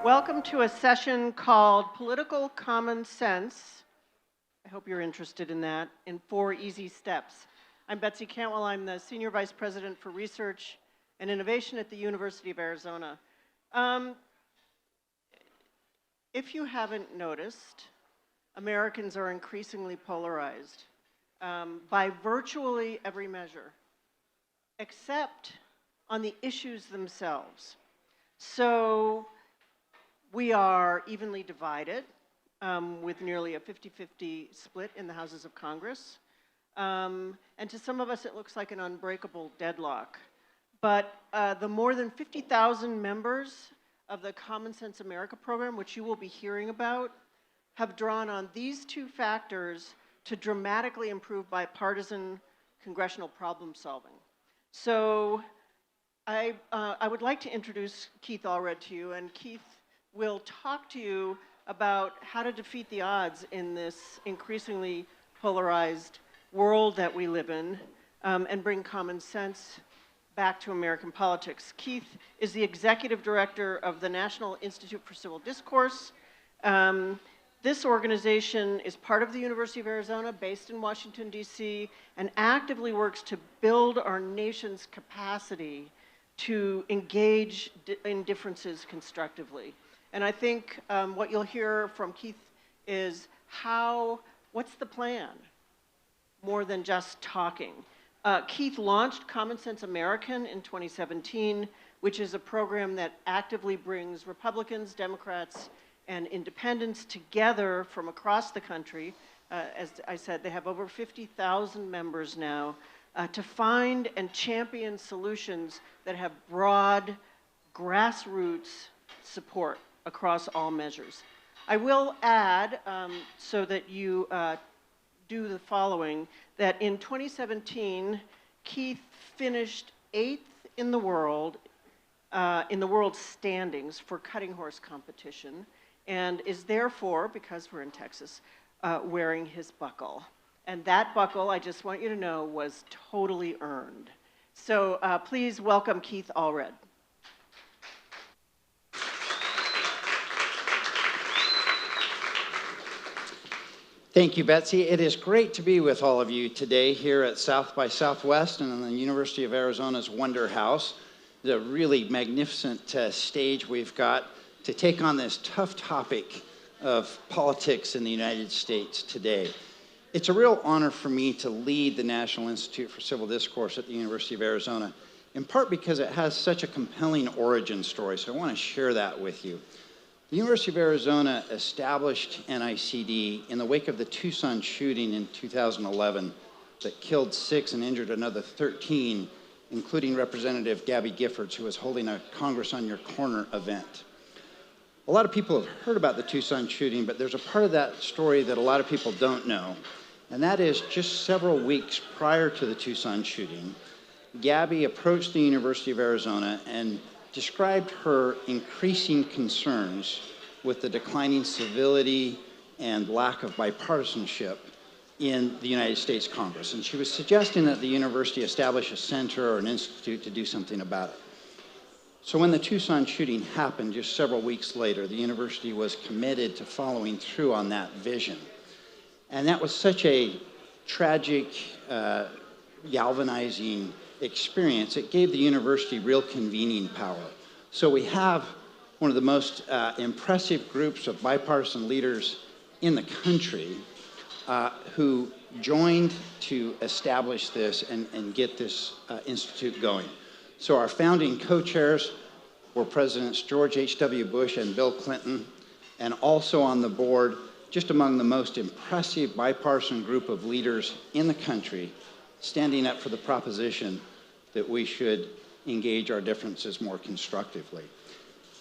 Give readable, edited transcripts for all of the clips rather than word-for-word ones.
Welcome to a session called Political Common Sense. I hope you're interested in that, in 4 easy steps. I'm Betsy Cantwell. I'm the Senior Vice President for Research and Innovation at the University of Arizona. If you haven't noticed, Americans are increasingly polarized by virtually every measure, except on the issues themselves. So we are evenly divided with nearly a 50-50 split in the Houses of Congress. And to some of us, it looks like an unbreakable deadlock. But the more than 50,000 members of the Commonsense American program, which you will be hearing about, have drawn on these 2 factors to dramatically improve bipartisan congressional problem solving. So I would like to introduce Keith Allred to you, and Keith will talk to you about how to defeat the odds in this increasingly polarized world that we live in and bring common sense back to American politics. Keith is the executive director of the National Institute for Civil Discourse. This organization is part of the University of Arizona, based in Washington, D.C., and actively works to build our nation's capacity to engage in differences constructively. And I think what you'll hear from Keith is what's the plan, more than just talking. Keith launched Commonsense American in 2017, which is a program that actively brings Republicans, Democrats, and independents together from across the country. As I said, they have over 50,000 members now to find and champion solutions that have broad grassroots support across all measures. I will add, so that you do the following, that in 2017, Keith finished 8th in the world standings for cutting horse competition, and is therefore, because we're in Texas, wearing his buckle. And that buckle, I just want you to know, was totally earned. So please welcome Keith Allred. Thank you, Betsy. It is great to be with all of you today here at South by Southwest and in the University of Arizona's Wonder House. It's a really magnificent stage we've got to take on this tough topic of politics in the United States today. It's a real honor for me to lead the National Institute for Civil Discourse at the University of Arizona, in part because it has such a compelling origin story, so I want to share that with you. The University of Arizona established NICD in the wake of the Tucson shooting in 2011 that killed 6 and injured another 13, including Representative Gabby Giffords, who was holding a Congress on Your Corner event. A lot of people have heard about the Tucson shooting, but there's a part of that story that a lot of people don't know, and that is just several weeks prior to the Tucson shooting, Gabby approached the University of Arizona and described her increasing concerns with the declining civility and lack of bipartisanship in the United States Congress. And she was suggesting that the university establish a center or an institute to do something about it. So when the Tucson shooting happened just several weeks later, the university was committed to following through on that vision. And that was such a tragic, galvanizing experience. It gave the university real convening power. So we have one of the most impressive groups of bipartisan leaders in the country who joined to establish this and get this institute going. So our founding co-chairs were Presidents George H.W. Bush and Bill Clinton, and also on the board, just among the most impressive bipartisan group of leaders in the country, standing up for the proposition that we should engage our differences more constructively.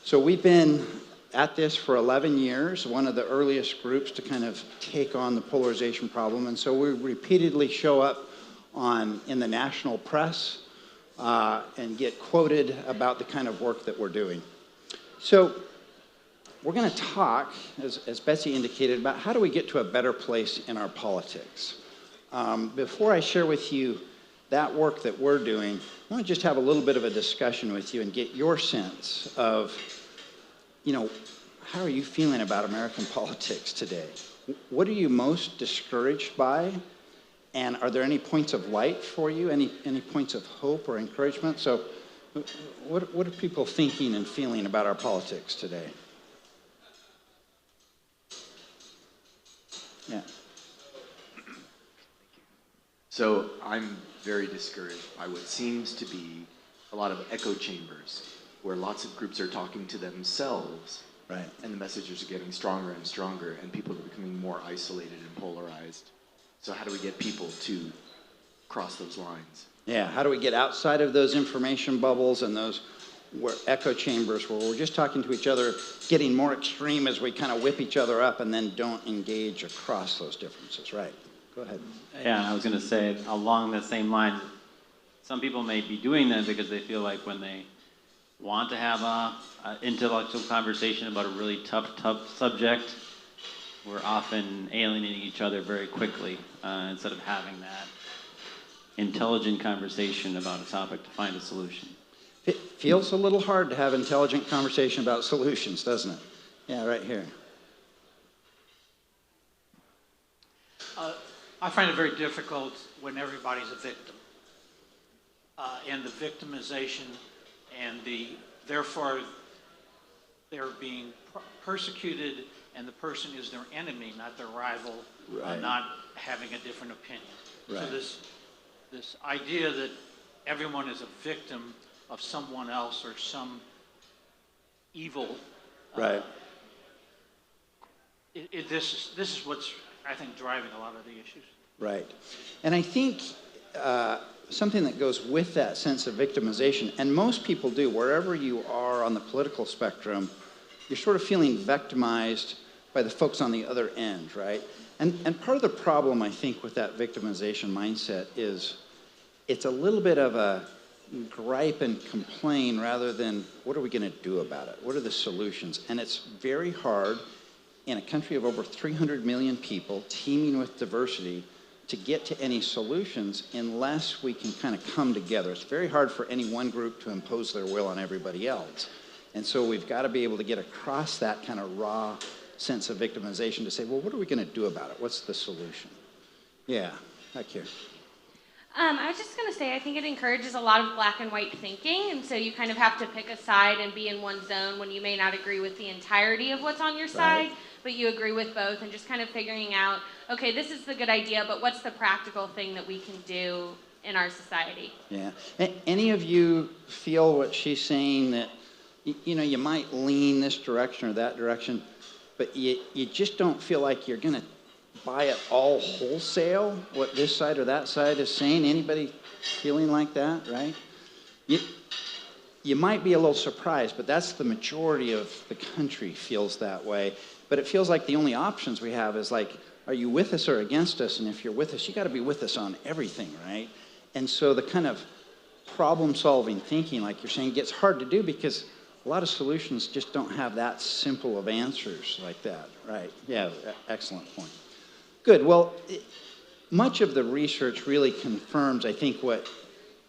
So we've been at this for 11 years, one of the earliest groups to kind of take on the polarization problem, and so we repeatedly show up in the national press and get quoted about the kind of work that we're doing. So we're going to talk, as Betsy indicated, about how do we get to a better place in our politics. Before I share with you that work that we're doing, I want to just have a little bit of a discussion with you and get your sense of, how are you feeling about American politics today? What are you most discouraged by? And are there any points of light for you? Any points of hope or encouragement? So what are people thinking and feeling about our politics today? Yeah. So I'm very discouraged by what seems to be a lot of echo chambers where lots of groups are talking to themselves, Right. and the messages are getting stronger and stronger, and people are becoming more isolated and polarized. So how do we get people to cross those lines? Yeah, how do we get outside of those information bubbles and those echo chambers where we're just talking to each other, getting more extreme as we kind of whip each other up and then don't engage across those differences, right? Go ahead. Yeah, I was going to say, along the same line, some people may be doing that because they feel like when they want to have an intellectual conversation about a really tough subject, we're often alienating each other very quickly instead of having that intelligent conversation about a topic to find a solution. It feels a little hard to have intelligent conversation about solutions, doesn't it? Yeah, right here. I find it very difficult when everybody's a victim. And the victimization and therefore they're being persecuted and the person is their enemy, not their rival, Right. not having a different opinion. Right. So this idea that everyone is a victim of someone else or some evil, Right. this is what's, I think, driving a lot of the issues. Right. And I think something that goes with that sense of victimization, and most people do, wherever you are on the political spectrum, you're sort of feeling victimized by the folks on the other end, right? And part of the problem, I think, with that victimization mindset is it's a little bit of a gripe and complain rather than what are we going to do about it? What are the solutions? And it's very hard in a country of over 300 million people teeming with diversity to get to any solutions unless we can kind of come together. It's very hard for any one group to impose their will on everybody else. And so we've got to be able to get across that kind of raw sense of victimization to say, well, what are we going to do about it? What's the solution? Yeah, back here. I was just going to say, I think it encourages a lot of black and white thinking, and so you kind of have to pick a side and be in one zone when you may not agree with the entirety of what's on your side, but you agree with both, and just kind of figuring out, okay, this is the good idea, but what's the practical thing that we can do in our society? Yeah. Any of you feel what she's saying, that you might lean this direction or that direction, but you just don't feel like you're going to buy it all wholesale, what this side or that side is saying? Anybody feeling like that, right? You might be a little surprised, but that's the majority of the country feels that way. But it feels like the only options we have is like, are you with us or against us? And if you're with us, you got to be with us on everything, right? And so the kind of problem-solving thinking, like you're saying, gets hard to do because a lot of solutions just don't have that simple of answers like that, right? Yeah, excellent point. Good. Well, much of the research really confirms, I think, what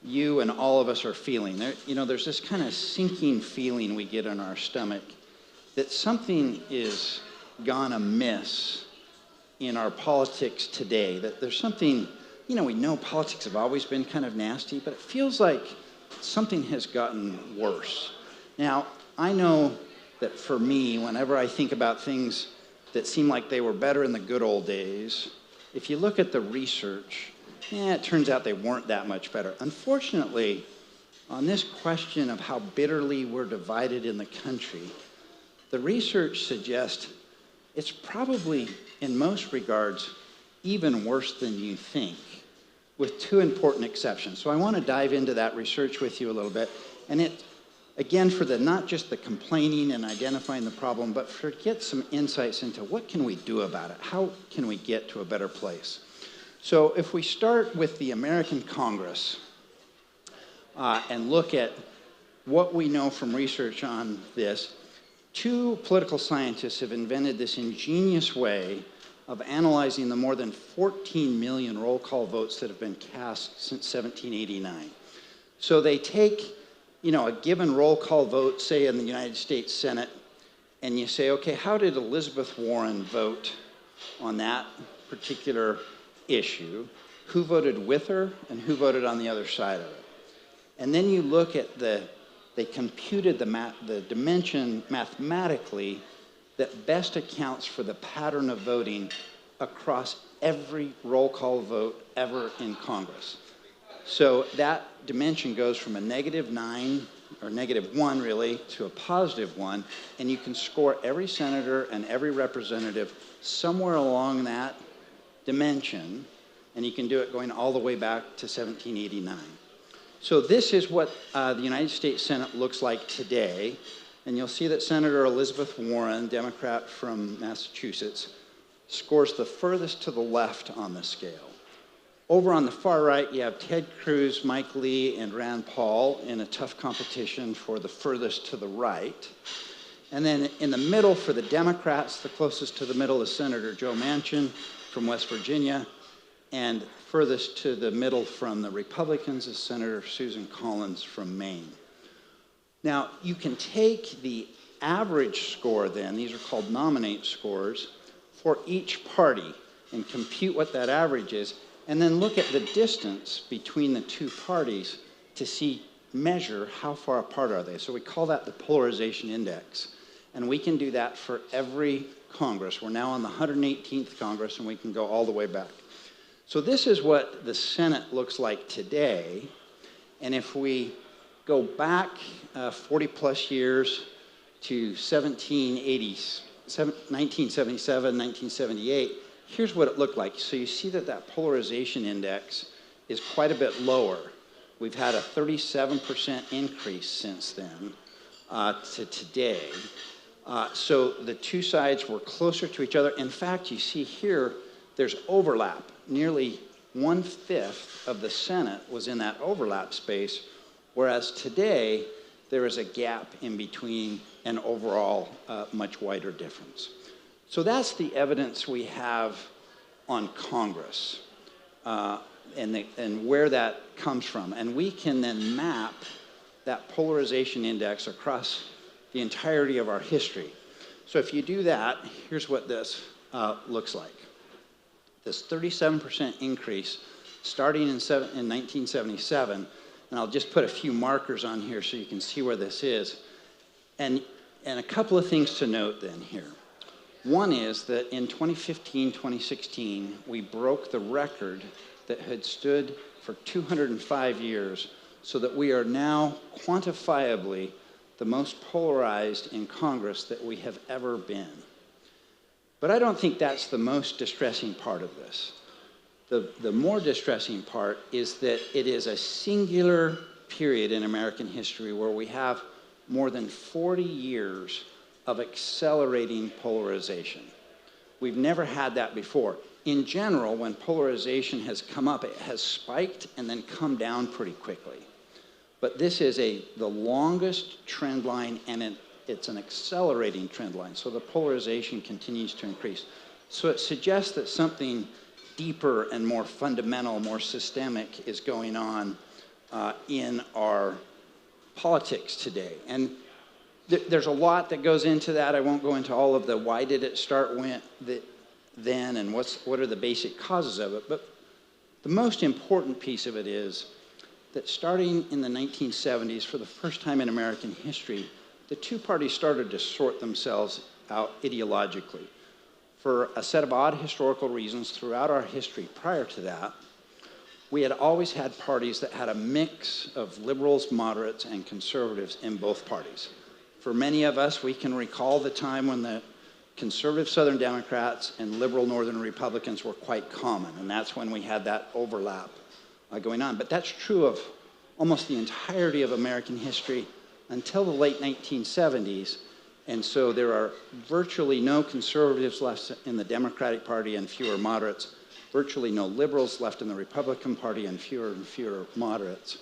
you and all of us are feeling. There's this kind of sinking feeling we get in our stomach that something is gone amiss in our politics today, that there's something, we know politics have always been kind of nasty, but it feels like something has gotten worse. Now, I know that for me, whenever I think about things that seem like they were better in the good old days, if you look at the research, it turns out they weren't that much better. Unfortunately, on this question of how bitterly we're divided in the country, the research suggests it's probably, in most regards, even worse than you think, with two important exceptions. So I want to dive into that research with you a little bit. And it, again, for not just the complaining and identifying the problem, but for get some insights into what can we do about it? How can we get to a better place? So if we start with the American Congress and look at what we know from research on this, two political scientists have invented this ingenious way of analyzing the more than 14 million roll call votes that have been cast since 1789. So they take, a given roll call vote, say in the United States Senate, and you say, okay, how did Elizabeth Warren vote on that particular issue? Who voted with her and who voted on the other side of it? And then you look at they computed the dimension mathematically that best accounts for the pattern of voting across every roll call vote ever in Congress. So that dimension goes from a -9, or -1 really, to a +1, and you can score every senator and every representative somewhere along that dimension, and you can do it going all the way back to 1789. So this is what the United States Senate looks like today, and you'll see that Senator Elizabeth Warren, Democrat from Massachusetts, scores the furthest to the left on the scale. Over on the far right, you have Ted Cruz, Mike Lee, and Rand Paul in a tough competition for the furthest to the right. And then in the middle for the Democrats, the closest to the middle is Senator Joe Manchin from West Virginia, and furthest to the middle from the Republicans is Senator Susan Collins from Maine. Now, you can take the average score then, these are called nominate scores, for each party and compute what that average is, and then look at the distance between the two parties to measure how far apart are they. So we call that the polarization index. And we can do that for every Congress. We're now on the 118th Congress, and we can go all the way back. So this is what the Senate looks like today. And if we go back 40 plus years to 1977, 1978, here's what it looked like. So you see that polarization index is quite a bit lower. We've had a 37% increase since then to today. So the two sides were closer to each other. In fact, you see here, there's overlap. Nearly 1/5 of the Senate was in that overlap space, whereas today, there is a gap in between an overall much wider difference. So that's the evidence we have on Congress and where that comes from. And we can then map that polarization index across the entirety of our history. So if you do that, here's what this looks like. This 37% increase starting in 1977, and I'll just put a few markers on here so you can see where this is. And a couple of things to note then here. One is that in 2015, 2016, we broke the record that had stood for 205 years, so that we are now quantifiably the most polarized in Congress that we have ever been. But I don't think that's the most distressing part of this. The more distressing part is that it is a singular period in American history where we have more than 40 years of accelerating polarization. We've never had that before. In general, when polarization has come up, it has spiked and then come down pretty quickly. But this is the longest trend line, and it's an accelerating trend line. So the polarization continues to increase. So it suggests that something deeper and more fundamental, more systemic is going on in our politics today. And there's a lot that goes into that. I won't go into all of the why did it start then and what are the basic causes of it. But the most important piece of it is that starting in the 1970s, for the first time in American history, the two parties started to sort themselves out ideologically. For a set of odd historical reasons throughout our history prior to that, we had always had parties that had a mix of liberals, moderates, and conservatives in both parties. For many of us, we can recall the time when the conservative Southern Democrats and liberal Northern Republicans were quite common, and that's when we had that overlap going on. But that's true of almost the entirety of American history until the late 1970s, and so there are virtually no conservatives left in the Democratic Party and fewer moderates, virtually no liberals left in the Republican Party and fewer moderates.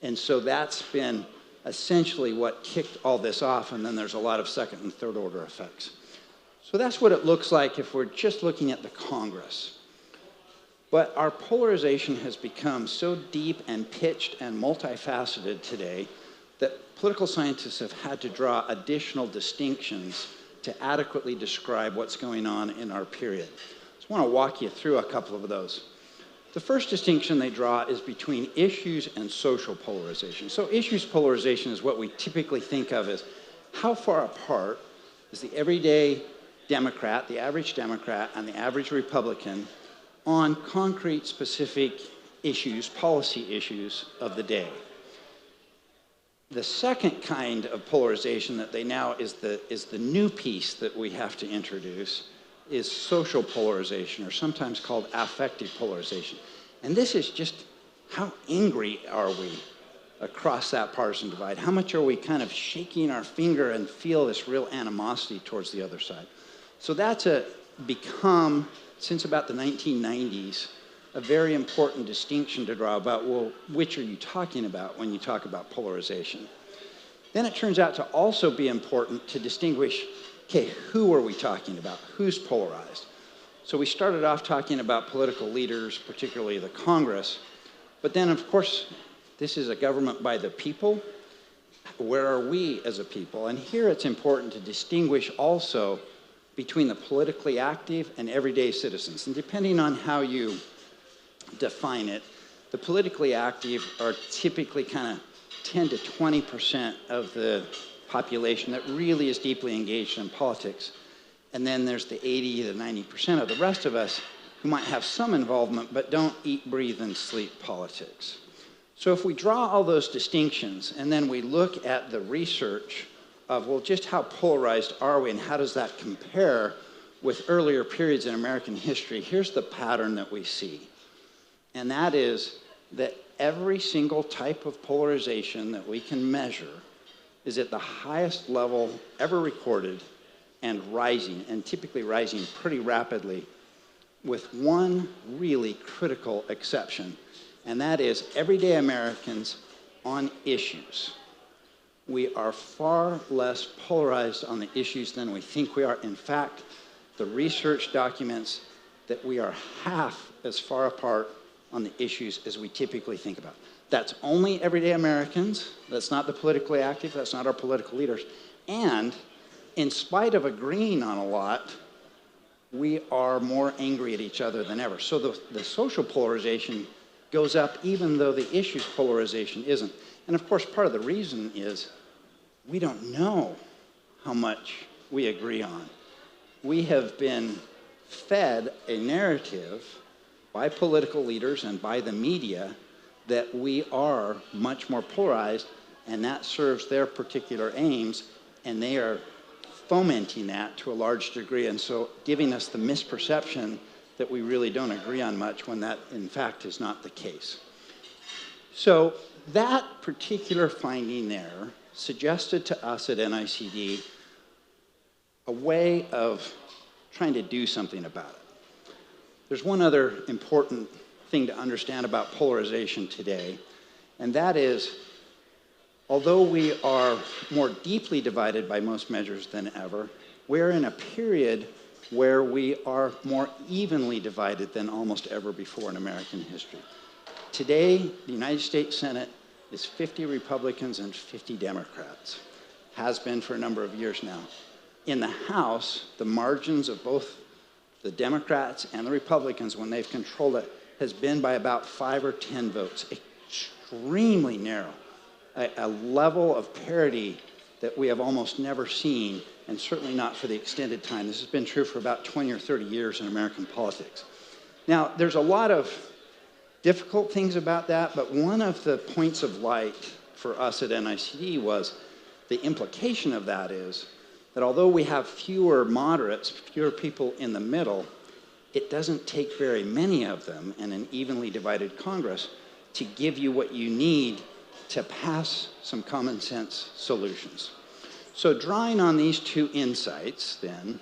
And so that's been essentially what kicked all this off, and then there's a lot of second and third order effects. So that's what it looks like if we're just looking at the Congress. But our polarization has become so deep and pitched and multifaceted today that political scientists have had to draw additional distinctions to adequately describe what's going on in our period. I just want to walk you through a couple of those. The first distinction they draw is between issues and social polarization. So issues polarization is what we typically think of as how far apart is the everyday Democrat, the average Democrat, and the average Republican on concrete, specific issues, policy issues of the day. The second kind of polarization that they now is the new piece that we have to introduce is social polarization, or sometimes called affective polarization. And this is just how angry are we across that partisan divide? How much are we kind of shaking our finger and feel this real animosity towards the other side? So that's become, since about the 1990s, a very important distinction to draw about, well, which are you talking about when you talk about polarization? Then it turns out to also be important to distinguish, okay, who are we talking about? Who's polarized? So we started off talking about political leaders, particularly the Congress, but then, of course, this is a government by the people. Where are we as a people? And here it's important to distinguish also between the politically active and everyday citizens. And depending on how you define it, the politically active are typically kind of 10 to 20% of the population that really is deeply engaged in politics. And then there's the 80 to 90% of the rest of us who might have some involvement but don't eat, breathe, and sleep politics. So if we draw all those distinctions and then we look at the research of, well, just how polarized are we and how does that compare with earlier periods in American history, here's the pattern that we see. And that is that every single type of polarization that we can measure is at the highest level ever recorded and rising, and typically rising pretty rapidly, with one really critical exception, and that is everyday Americans on issues. We are far less polarized on the issues than we think we are. In fact, the research documents that we are half as far apart on the issues as we typically think about. That's only everyday Americans. That's not the politically active. That's not our political leaders. And in spite of agreeing on a lot, we are more angry at each other than ever. So the social polarization goes up even though the issues polarization isn't. And of course, part of the reason is we don't know how much we agree on. We have been fed a narrative by political leaders and by the media that we are much more polarized, and that serves their particular aims, and they are fomenting that to a large degree, and so giving us the misperception that we really don't agree on much when that, in fact, is not the case. So that particular finding there suggested to us at NICD a way of trying to do something about it. There's one other important thing to understand about polarization today, and that is, although we are more deeply divided by most measures than ever, we're in a period where we are more evenly divided than almost ever before in American history. Today, the United States Senate is 50 Republicans and 50 Democrats. Has been for a number of years now. In the House, the margins of both the Democrats and the Republicans, when they've controlled it, has been by about 5 or 10 votes. Extremely narrow. A level of parity that we have almost never seen, and certainly not for the extended time. This has been true for about 20 or 30 years in American politics. Now, there's a lot of difficult things about that, but one of the points of light for us at NICD was the implication of that is that although we have fewer moderates, fewer people in the middle, it doesn't take very many of them in an evenly divided Congress to give you what you need to pass some common sense solutions. So drawing on these two insights then,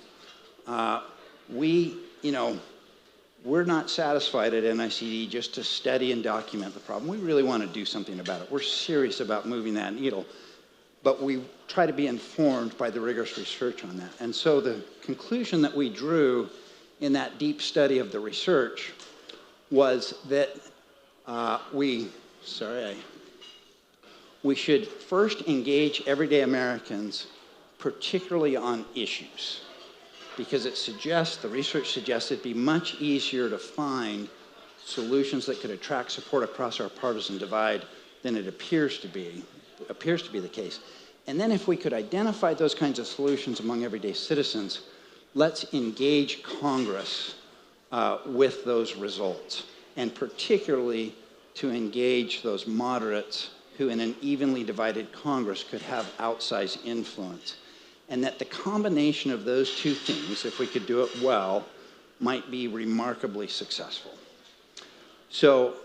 we're not satisfied at NICD just to study and document the problem. We really want to do something about it. We're serious about moving that needle, but we try to be informed by the rigorous research on that. And so the conclusion that we drew in that deep study of the research was that we should first engage everyday Americans particularly on issues, because it suggests, the research suggests it'd be much easier to find solutions that could attract support across our partisan divide than it appears to be the case. And then if we could identify those kinds of solutions among everyday citizens, let's engage Congress with those results, and particularly to engage those moderates who in an evenly divided Congress could have outsized influence. And that the combination of those two things, if we could do it well, might be remarkably successful. So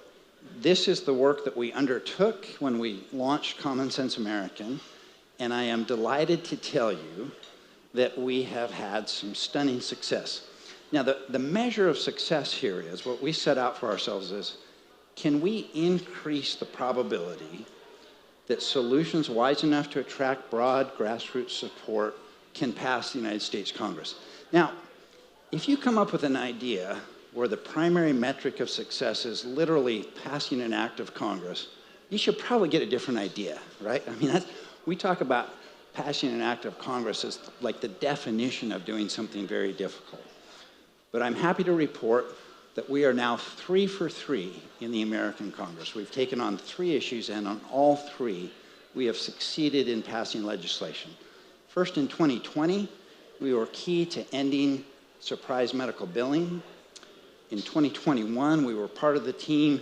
this is the work that we undertook when we launched Commonsense American, and I am delighted to tell you that we have had some stunning success. Now, the measure of success here is, what we set out for ourselves is, can we increase the probability that solutions wise enough to attract broad grassroots support can pass the United States Congress? Now, if you come up with an idea where the primary metric of success is literally passing an act of Congress, you should probably get a different idea, right? I mean, we talk about passing an act of Congress as like the definition of doing something very difficult. But I'm happy to report that we are now 3 for 3 in the American Congress. We've taken on 3 issues, and on all 3, we have succeeded in passing legislation. First, in 2020, we were key to ending surprise medical billing. In 2021, we were part of the team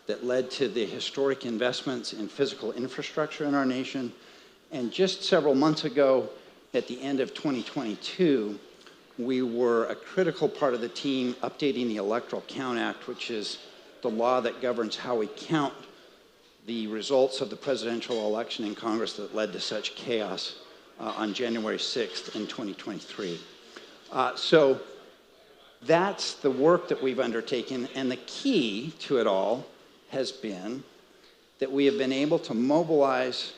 that led to the historic investments in physical infrastructure in our nation. And just several months ago, at the end of 2022, we were a critical part of the team updating the Electoral Count Act, which is the law that governs how we count the results of the presidential election in Congress that led to such chaos on January 6th in 2023. So that's the work that we've undertaken, and the key to it all has been that we have been able to mobilize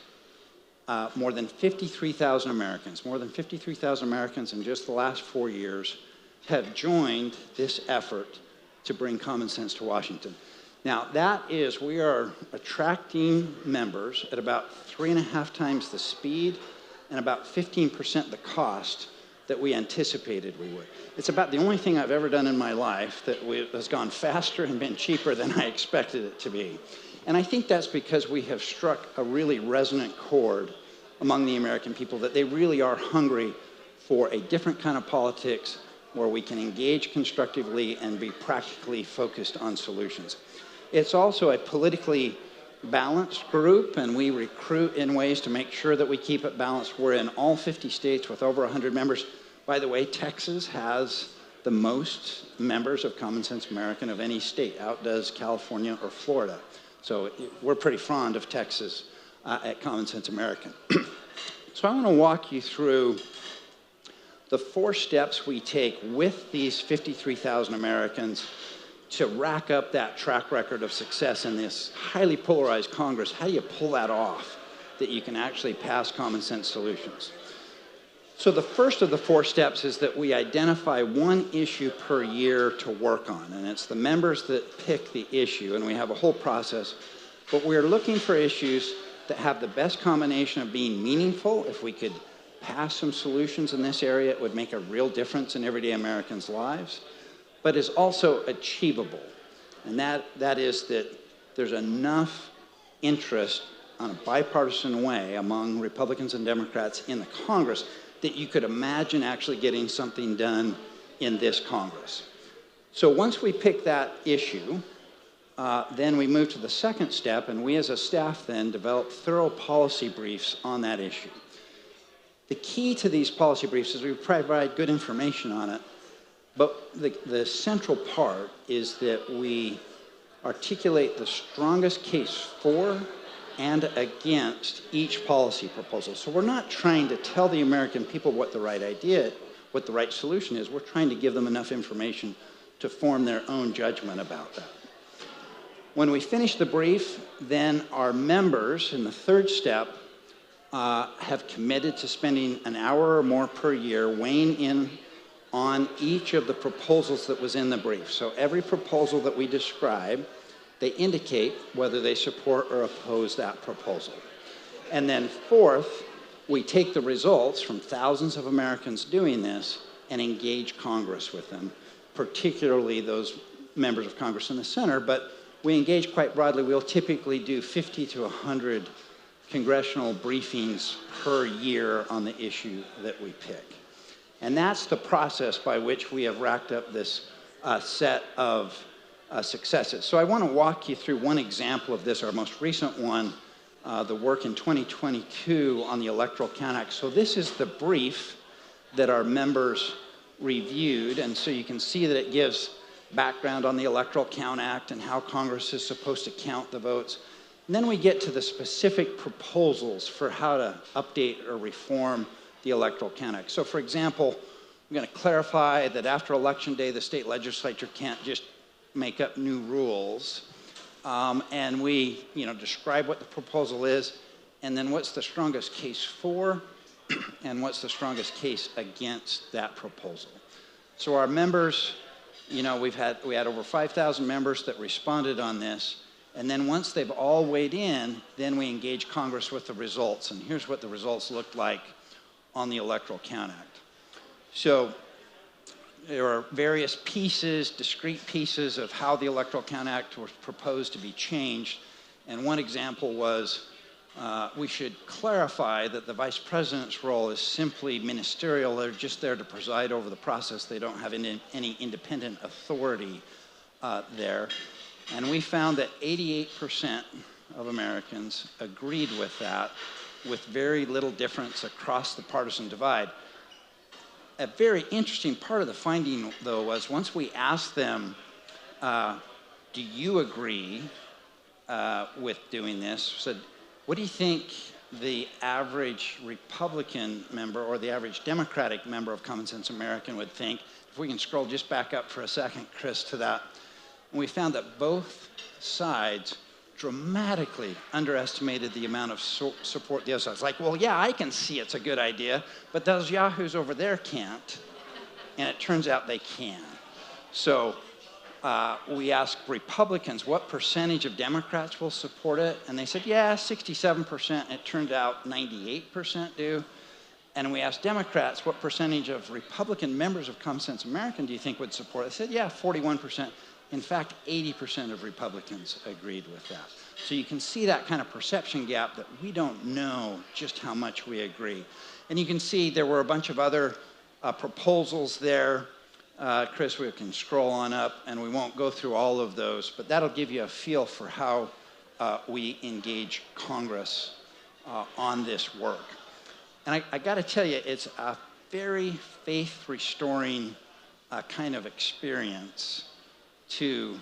more than 53,000 Americans. More than 53,000 Americans in just the last 4 years have joined this effort to bring common sense to Washington. Now, that is, we are attracting members at about 3.5 times the speed and about 15% the cost that we anticipated we would. It's about the only thing I've ever done in my life that has gone faster and been cheaper than I expected it to be. And I think that's because we have struck a really resonant chord among the American people, that they really are hungry for a different kind of politics where we can engage constructively and be practically focused on solutions. It's also a politically balanced group, and we recruit in ways to make sure that we keep it balanced. We're in all 50 states with over 100 members. By the way, Texas has the most members of Commonsense American of any state, outdoes California or Florida. So we're pretty fond of Texas at Commonsense American. So I want to walk you through the 4 steps we take with these 53,000 Americans to rack up that track record of success in this highly polarized Congress. How do you pull that off, that you can actually pass common sense solutions? So the first of the 4 steps is that we identify 1 issue per year to work on, and it's the members that pick the issue, and we have a whole process, but we're looking for issues that have the best combination of being meaningful. If we could pass some solutions in this area, it would make a real difference in everyday Americans' lives, but is also achievable, and that is that there's enough interest on a bipartisan way among Republicans and Democrats in the Congress that you could imagine actually getting something done in this Congress. So once we pick that issue, then we move to the second step, and we as a staff then develop thorough policy briefs on that issue. The key to these policy briefs is we provide good information on it, but the central part is that we articulate the strongest case for and against each policy proposal. So we're not trying to tell the American people what the right idea, what the right solution is. We're trying to give them enough information to form their own judgment about that. When we finish the brief, then our members in the third step have committed to spending an hour or more per year weighing in on each of the proposals that was in the brief. So every proposal that we describe, they indicate whether they support or oppose that proposal. And then fourth, we take the results from thousands of Americans doing this and engage Congress with them, particularly those members of Congress in the center, but we engage quite broadly. We'll typically do 50 to 100 congressional briefings per year on the issue that we pick. And that's the process by which we have racked up this set of successes. So I want to walk you through one example of this, our most recent one, the work in 2022 on the Electoral Count Act. So this is the brief that our members reviewed, and so you can see that it gives background on the Electoral Count Act and how Congress is supposed to count the votes. And then we get to the specific proposals for how to update or reform the Electoral Count Act. So for example, I'm going to clarify that after Election Day, the state legislature can't just make up new rules. And we, describe what the proposal is, and then what's the strongest case for, and what's the strongest case against that proposal. So our members, we had over 5,000 members that responded on this, and then once they've all weighed in, then we engage Congress with the results, and here's what the results looked like on the Electoral Count Act. So there are various pieces, discrete pieces of how the Electoral Count Act was proposed to be changed. And one example was we should clarify that the vice president's role is simply ministerial. They're just there to preside over the process. They don't have any independent authority there. And we found that 88% of Americans agreed with that, with very little difference across the partisan divide. A very interesting part of the finding, though, was once we asked them, do you agree with doing this, said, what do you think the average Republican member or the average Democratic member of Commonsense American would think? If we can scroll just back up for a second, Chris, to that. And we found that both sides dramatically underestimated the amount of support the other side. It's like, well, yeah, I can see it's a good idea, but those yahoos over there can't. And it turns out they can. So we asked Republicans what percentage of Democrats will support it, and they said, yeah, 67%. It turned out 98% do. And we asked Democrats what percentage of Republican members of Commonsense American do you think would support it? They said, yeah, 41%. In fact, 80% of Republicans agreed with that. So you can see that kind of perception gap that we don't know just how much we agree. And you can see there were a bunch of other proposals there. Chris, we can scroll on up, and we won't go through all of those, but that'll give you a feel for how we engage Congress on this work. And I got to tell you, it's a very faith-restoring kind of experience to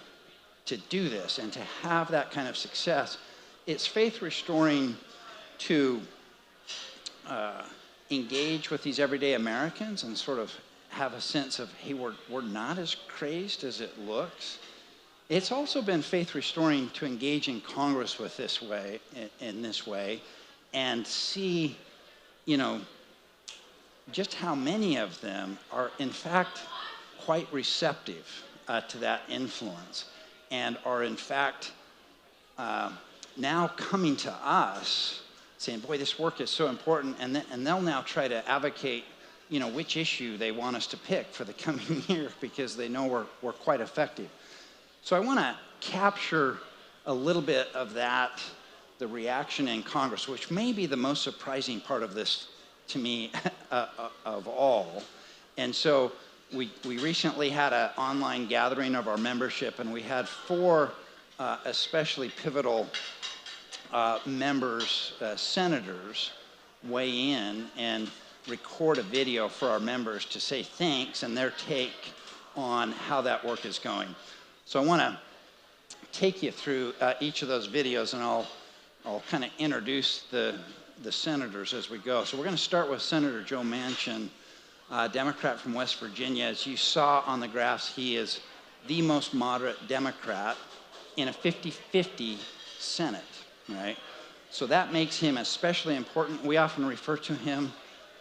do this and to have that kind of success. It's faith-restoring to engage with these everyday Americans and sort of have a sense of, hey, we're not as crazed as it looks. It's also been faith-restoring to engage in Congress with this way, in this way, and see, just how many of them are, in fact, quite receptive to that influence, and are in fact now coming to us saying, boy, this work is so important, and they'll now try to advocate which issue they want us to pick for the coming year because they know we're quite effective. So I want to capture a little bit of that, the reaction in Congress, which may be the most surprising part of this to me of all. And so we recently had an online gathering of our membership, and we had 4 especially pivotal members, senators, weigh in and record a video for our members to say thanks and their take on how that work is going. So I want to take you through each of those videos, and I'll kind of introduce the senators as we go. So we're going to start with Senator Joe Manchin, Democrat from West Virginia. As you saw on the graphs, he is the most moderate Democrat in a 50-50 Senate, right? So that makes him especially important. We often refer to him,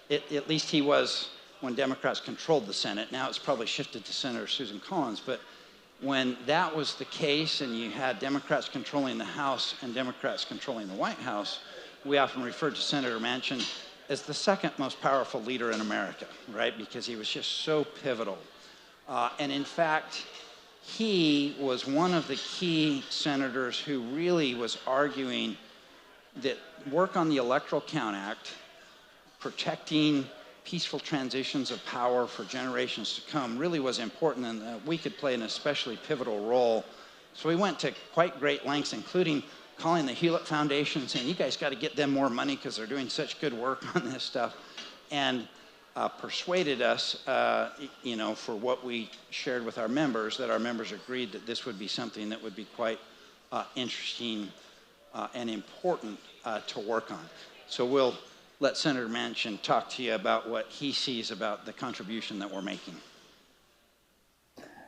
at least he was when Democrats controlled the Senate. Now it's probably shifted to Senator Susan Collins, but when that was the case and you had Democrats controlling the House and Democrats controlling the White House, we often referred to Senator Manchin as the second most powerful leader in America, right? Because he was just so pivotal. And in fact, he was one of the key senators who really was arguing that work on the Electoral Count Act, protecting peaceful transitions of power for generations to come, really was important, and we could play an especially pivotal role. So we went to quite great lengths, including calling the Hewlett Foundation, saying, you guys got to get them more money because they're doing such good work on this stuff, and persuaded us, for what we shared with our members, that our members agreed that this would be something that would be quite interesting and important to work on. So we'll let Senator Manchin talk to you about what he sees about the contribution that we're making.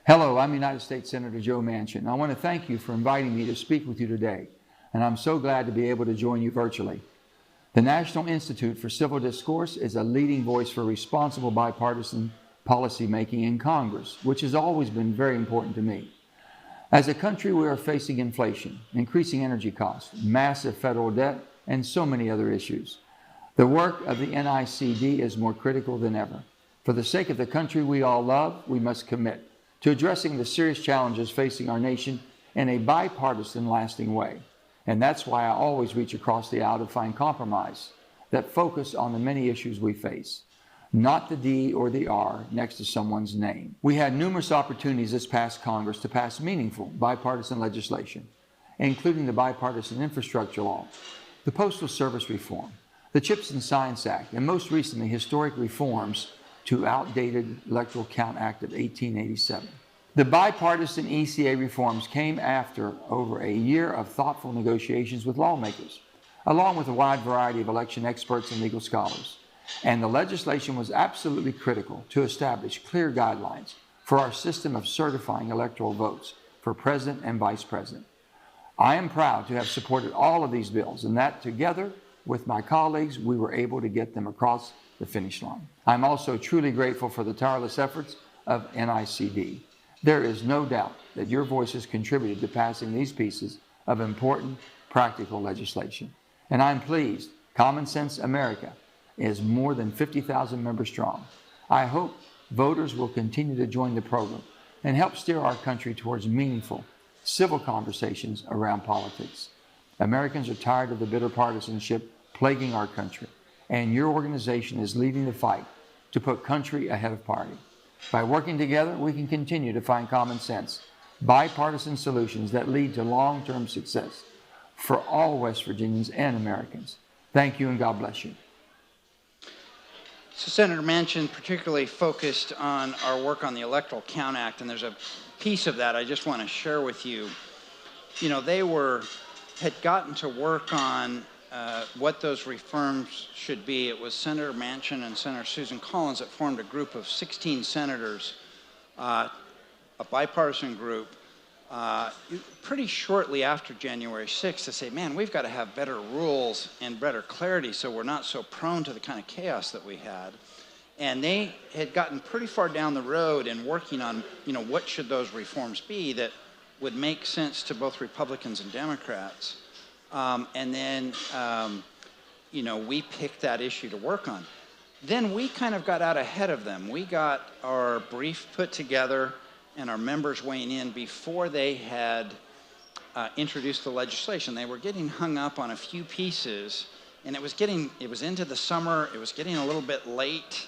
Hello, I'm United States Senator Joe Manchin. I want to thank you for inviting me to speak with you today, and I'm so glad to be able to join you virtually. The National Institute for Civil Discourse is a leading voice for responsible bipartisan policy making in Congress, which has always been very important to me. As a country, we are facing inflation, increasing energy costs, massive federal debt, and so many other issues. The work of the NICD is more critical than ever. For the sake of the country we all love, we must commit to addressing the serious challenges facing our nation in a bipartisan, lasting way. And that's why I always reach across the aisle to find compromise that focus on the many issues we face, not the D or the R next to someone's name. We had numerous opportunities this past Congress to pass meaningful bipartisan legislation, including the bipartisan infrastructure law, the Postal Service reform, the CHIPS and Science Act, and most recently, historic reforms to outdated Electoral Count Act of 1887. The bipartisan ECA reforms came after over a year of thoughtful negotiations with lawmakers, along with a wide variety of election experts and legal scholars. And the legislation was absolutely critical to establish clear guidelines for our system of certifying electoral votes for president and vice president. I am proud to have supported all of these bills, and that together with my colleagues, we were able to get them across the finish line. I'm also truly grateful for the tireless efforts of NICD. There is no doubt that your voices contributed to passing these pieces of important, practical legislation. And I'm pleased Commonsense America is more than 50,000 members strong. I hope voters will continue to join the program and help steer our country towards meaningful, civil conversations around politics. Americans are tired of the bitter partisanship plaguing our country, and your organization is leading the fight to put country ahead of party. By working together, we can continue to find common sense, bipartisan solutions that lead to long-term success for all West Virginians and Americans. Thank you, and God bless you. So Senator Manchin particularly focused on our work on the Electoral Count Act, and there's a piece of that I just want to share with you. You know, they had gotten to work on what those reforms should be. It was Senator Manchin and Senator Susan Collins that formed a group of 16 senators, a bipartisan group, pretty shortly after January 6th to say, man, we've got to have better rules and better clarity so we're not so prone to the kind of chaos that we had. And they had gotten pretty far down the road in working on, what should those reforms be that would make sense to both Republicans and Democrats. And then, we picked that issue to work on. Then we kind of got out ahead of them. We got our brief put together and our members weighing in before they had introduced the legislation. They were getting hung up on a few pieces, and it was into the summer. It was getting a little bit late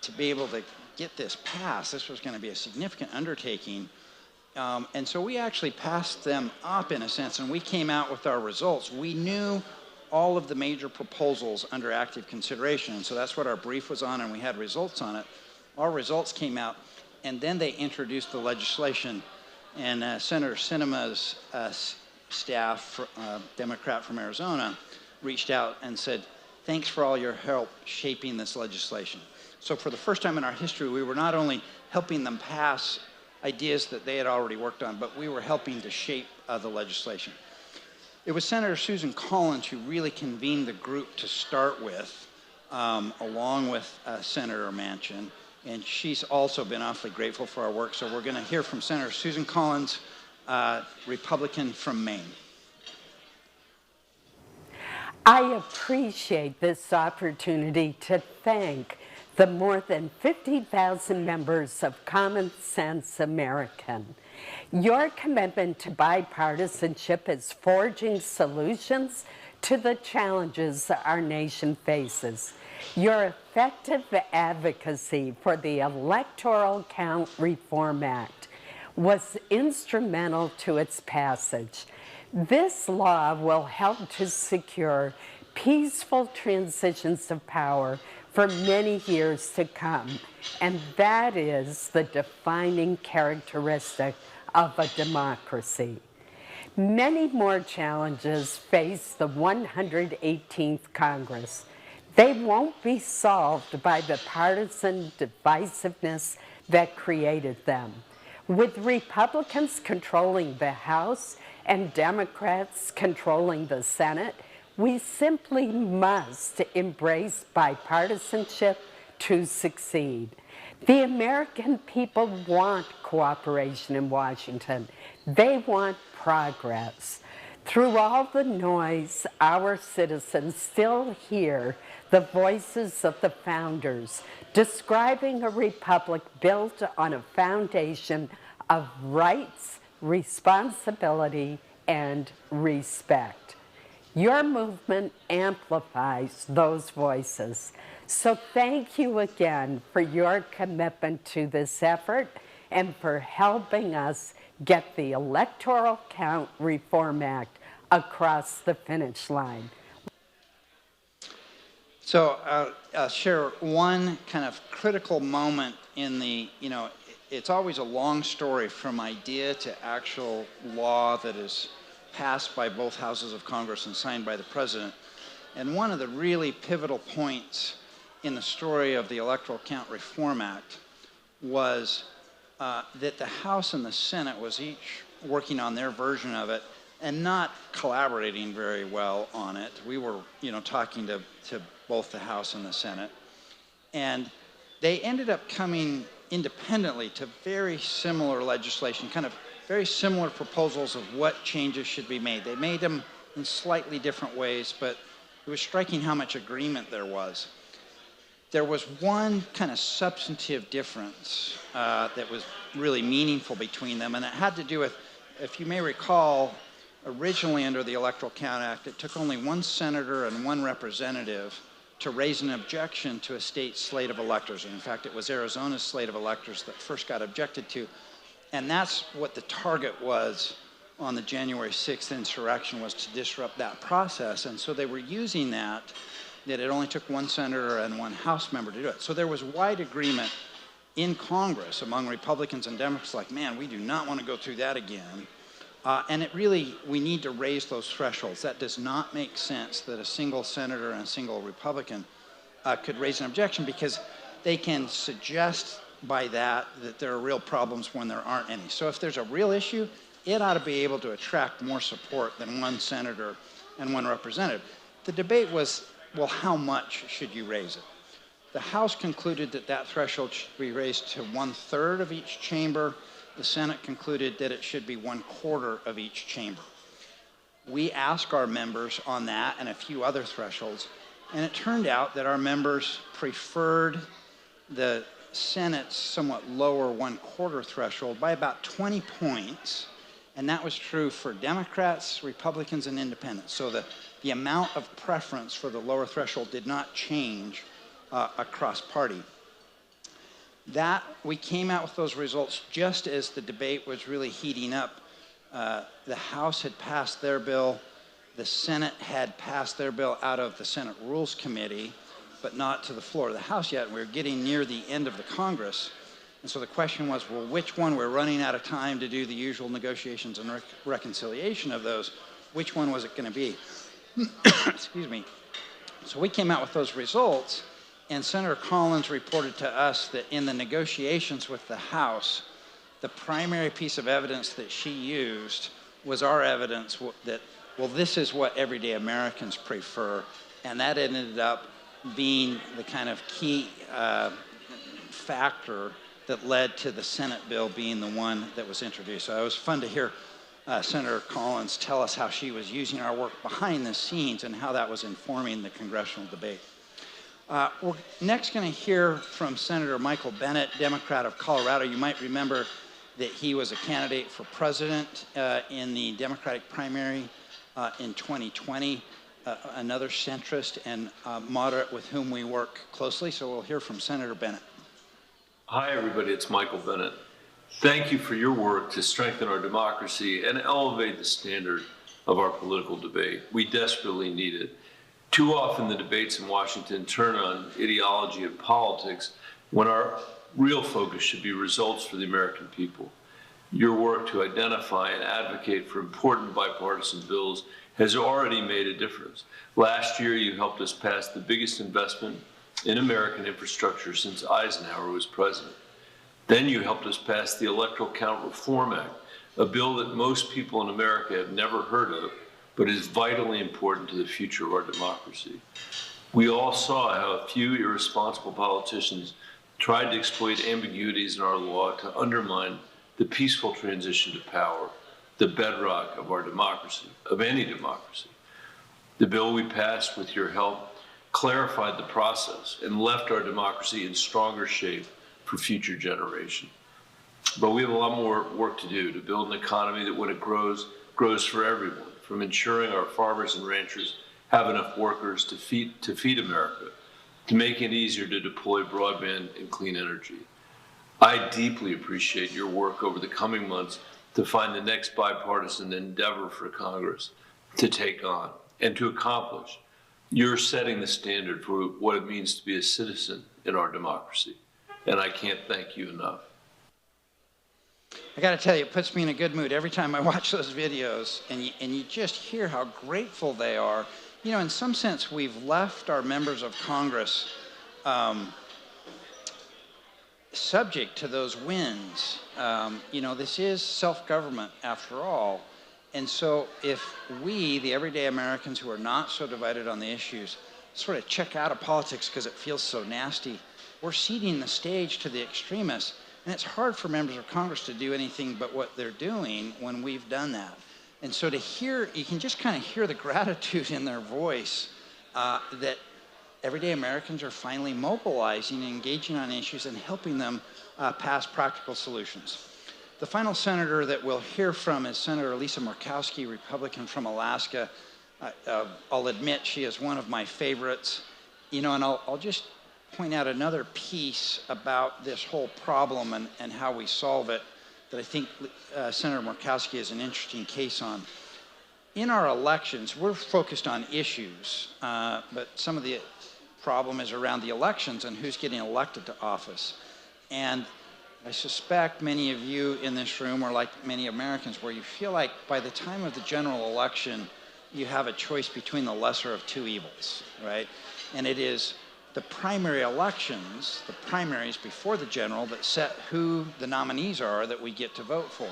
to be able to get this passed. This was going to be a significant undertaking. And so we actually passed them up in a sense, and we came out with our results. We knew all of the major proposals under active consideration, and so that's what our brief was on, and we had results on it. Our results came out, and then they introduced the legislation, and Senator Sinema's staff, Democrat from Arizona, reached out and said, thanks for all your help shaping this legislation. So for the first time in our history, we were not only helping them pass ideas that they had already worked on, but we were helping to shape the legislation. It was Senator Susan Collins who really convened the group to start with, along with Senator Manchin, and she's also been awfully grateful for our work. So we're going to hear from Senator Susan Collins, Republican from Maine. I appreciate this opportunity to thank the more than 50,000 members of Commonsense American. Your commitment to bipartisanship is forging solutions to the challenges our nation faces. Your effective advocacy for the Electoral Count Reform Act was instrumental to its passage. This law will help to secure peaceful transitions of power for many years to come, and that is the defining characteristic of a democracy. Many more challenges face the 118th Congress. They won't be solved by the partisan divisiveness that created them. With Republicans controlling the House and Democrats controlling the Senate, we simply must embrace bipartisanship to succeed. The American people want cooperation in Washington. They want progress. Through all the noise, our citizens still hear the voices of the founders describing a republic built on a foundation of rights, responsibility, and respect. Your movement amplifies those voices. So thank you again for your commitment to this effort and for helping us get the Electoral Count Reform Act across the finish line. So I'll share one kind of critical moment in the, it's always a long story from idea to actual law that is passed by both houses of Congress and signed by the president. And one of the really pivotal points in the story of the Electoral Count Reform Act was that the House and the Senate was each working on their version of it and not collaborating very well on it. We were, talking to both the House and the Senate. And they ended up coming independently to very similar legislation, kind of very similar proposals of what changes should be made. They made them in slightly different ways, but it was striking how much agreement there was. There was one kind of substantive difference that was really meaningful between them, and it had to do with, if you may recall, originally under the Electoral Count Act, it took only one senator and one representative to raise an objection to a state slate of electors. And in fact, it was Arizona's slate of electors that first got objected to. And that's what the target was on the January 6th insurrection, was to disrupt that process. And so they were using that it only took one senator and one House member to do it. So there was wide agreement in Congress among Republicans and Democrats, like, man, we do not want to go through that again. And we need to raise those thresholds. That does not make sense that a single senator and a single Republican could raise an objection, because they can suggest by that there are real problems when there aren't any. So if there's a real issue, it ought to be able to attract more support than one senator and one representative. The debate was, well, how much should you raise it? The House concluded that threshold should be raised to 1/3 of each chamber. The Senate concluded that it should be 1/4 of each chamber. We asked our members on that and a few other thresholds, and it turned out that our members preferred the Senate's somewhat lower 1/4 threshold by about 20 points, and that was true for Democrats, Republicans, and Independents. So the amount of preference for the lower threshold did not change across party. That, we came out with those results just as the debate was really heating up. The House had passed their bill, the Senate had passed their bill out of the Senate Rules Committee, but not to the floor of the House yet. We were getting near the end of the Congress. And so the question was, well, which one? We're running out of time to do the usual negotiations and reconciliation of those. Which one was it going to be? Excuse me. So we came out with those results, and Senator Collins reported to us that in the negotiations with the House, the primary piece of evidence that she used was our evidence that, well, this is what everyday Americans prefer, and that ended up being the kind of key factor that led to the Senate bill being the one that was introduced. So it was fun to hear Senator Collins tell us how she was using our work behind the scenes and how that was informing the congressional debate. We're next going to hear from Senator Michael Bennet, Democrat of Colorado. You might remember that he was a candidate for president in the Democratic primary in 2020, another centrist and moderate with whom we work closely. So we'll hear from Senator Bennet. Hi, everybody. It's Michael Bennet. Thank you for your work to strengthen our democracy and elevate the standard of our political debate. We desperately need it. Too often the debates in Washington turn on ideology and politics when our real focus should be results for the American people. Your work to identify and advocate for important bipartisan bills has already made a difference. Last year, you helped us pass the biggest investment in American infrastructure since Eisenhower was president. Then you helped us pass the Electoral Count Reform Act, a bill that most people in America have never heard of, but is vitally important to the future of our democracy. We all saw how a few irresponsible politicians tried to exploit ambiguities in our law to undermine the peaceful transition to power, the bedrock of our democracy, of any democracy. The bill we passed with your help clarified the process and left our democracy in stronger shape for future generations. But we have a lot more work to do to build an economy that when it grows, grows for everyone, from ensuring our farmers and ranchers have enough workers to feed America, to making it easier to deploy broadband and clean energy. I deeply appreciate your work over the coming months to find the next bipartisan endeavor for Congress to take on and to accomplish. You're setting the standard for what it means to be a citizen in our democracy, and I can't thank you enough. I got to tell you, it puts me in a good mood every time I watch those videos, and you just hear how grateful they are. You know, in some sense, we've left our members of Congress subject to those wins. You know, this is self-government after all. And so if we, the everyday Americans who are not so divided on the issues, sort of check out of politics because it feels so nasty, we're ceding the stage to the extremists. And it's hard for members of Congress to do anything but what they're doing when we've done that. And so to hear, you can just kind of hear the gratitude in their voice that everyday Americans are finally mobilizing and engaging on issues and helping them pass practical solutions. The final senator that we'll hear from is Senator Lisa Murkowski, Republican from Alaska. I'll admit she is one of my favorites. You know, and I'll just point out another piece about this whole problem and how we solve it that I think Senator Murkowski is an interesting case on. In our elections, we're focused on issues, but some of the problem is around the elections and who's getting elected to office. And I suspect many of you in this room are like many Americans where you feel like by the time of the general election, you have a choice between the lesser of two evils, right? And it is the primary elections, the primaries before the general, that set who the nominees are that we get to vote for.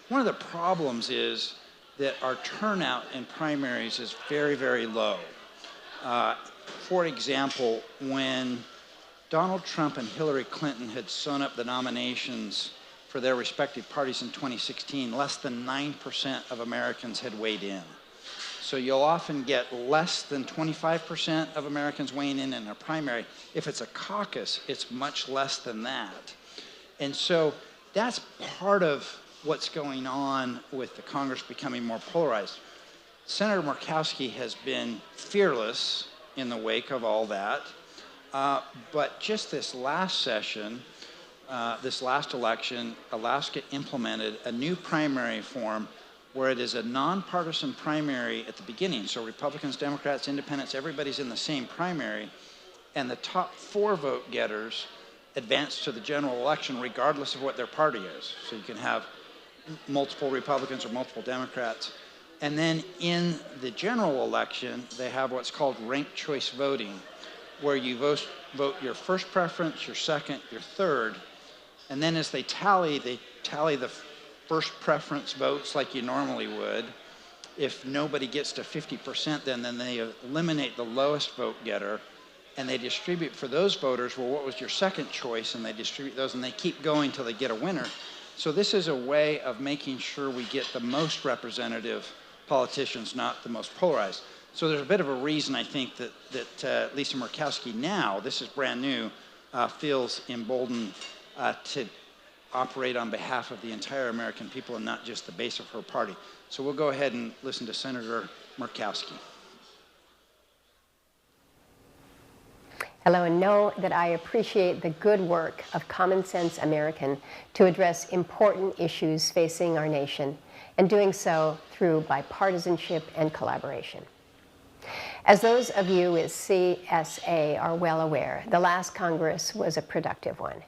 One of the problems is that our turnout in primaries is very, very low. For example, when Donald Trump and Hillary Clinton had sewn up the nominations for their respective parties in 2016, less than 9% of Americans had weighed in. So you'll often get less than 25% of Americans weighing in a primary. If it's a caucus, it's much less than that. And so that's part of what's going on with the Congress becoming more polarized. Senator Murkowski has been fearless in the wake of all that. But just this last session, this last election, Alaska implemented a new primary form where it is a nonpartisan primary at the beginning. So Republicans, Democrats, Independents, everybody's in the same primary. And the top 4 vote getters advance to the general election regardless of what their party is. So you can have multiple Republicans or multiple Democrats. And then in the general election, they have what's called ranked choice voting, where you vote your first preference, your second, your third, and then as they tally the first preference votes like you normally would. If nobody gets to 50%, then they eliminate the lowest vote getter, and they distribute for those voters, well, what was your second choice, and they distribute those, and they keep going till they get a winner. So this is a way of making sure we get the most representative politicians, not the most polarized. So there's a bit of a reason, I think, that Lisa Murkowski now, this is brand new, feels emboldened to operate on behalf of the entire American people and not just the base of her party. So we'll go ahead and listen to Senator Murkowski. Hello, and know that I appreciate the good work of Commonsense American to address important issues facing our nation, and doing so through bipartisanship and collaboration. As those of you with CSA are well aware, the last Congress was a productive one.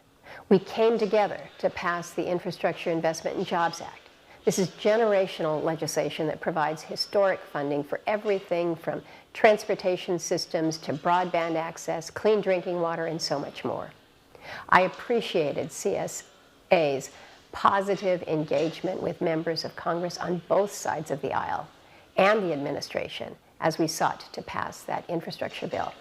We came together to pass the Infrastructure Investment and Jobs Act. This is generational legislation that provides historic funding for everything from transportation systems to broadband access, clean drinking water, and so much more. I appreciated CSA's positive engagement with members of Congress on both sides of the aisle and the administration as we sought to pass that infrastructure bill.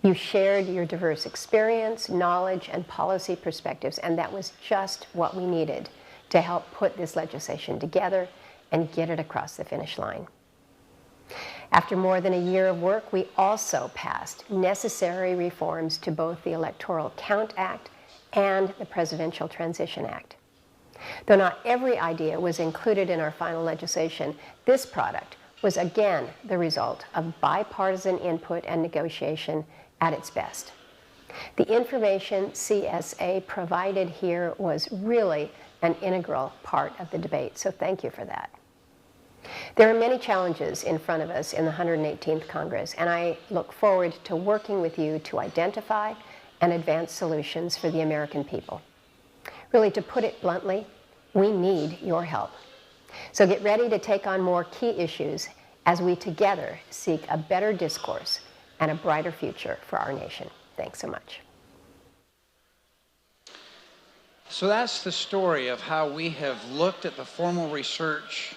You shared your diverse experience, knowledge, and policy perspectives, and that was just what we needed to help put this legislation together and get it across the finish line. After more than a year of work, we also passed necessary reforms to both the Electoral Count Act and the Presidential Transition Act. Though not every idea was included in our final legislation, this product was again the result of bipartisan input and negotiation at its best. The information CSA provided here was really an integral part of the debate, so thank you for that. There are many challenges in front of us in the 118th Congress, and I look forward to working with you to identify and advance solutions for the American people. Really, to put it bluntly, we need your help. So get ready to take on more key issues as we together seek a better discourse and a brighter future for our nation. Thanks so much. So that's the story of how we have looked at the formal research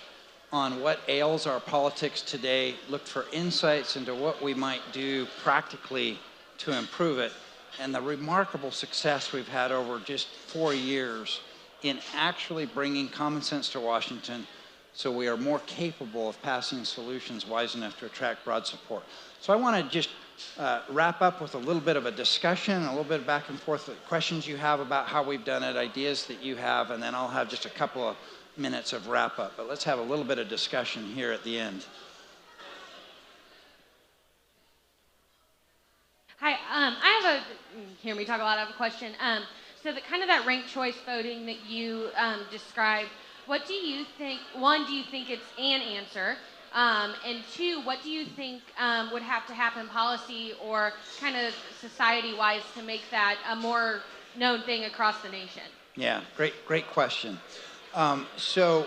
on what ails our politics today, looked for insights into what we might do practically to improve it, and the remarkable success we've had over just 4 years in actually bringing common sense to Washington so we are more capable of passing solutions wise enough to attract broad support. So I want to just wrap up with a little bit of a discussion, a little bit of back and forth with questions you have about how we've done it, ideas that you have, and then I'll have just a couple of minutes of wrap up. But let's have a little bit of discussion here at the end. Hi, I have hear me talk a lot, I have a question. So that ranked choice voting that you described, what do you think, one, do you think it's an answer? And two, what do you think would have to happen policy or kind of society-wise to make that a more known thing across the nation? Yeah, great question. So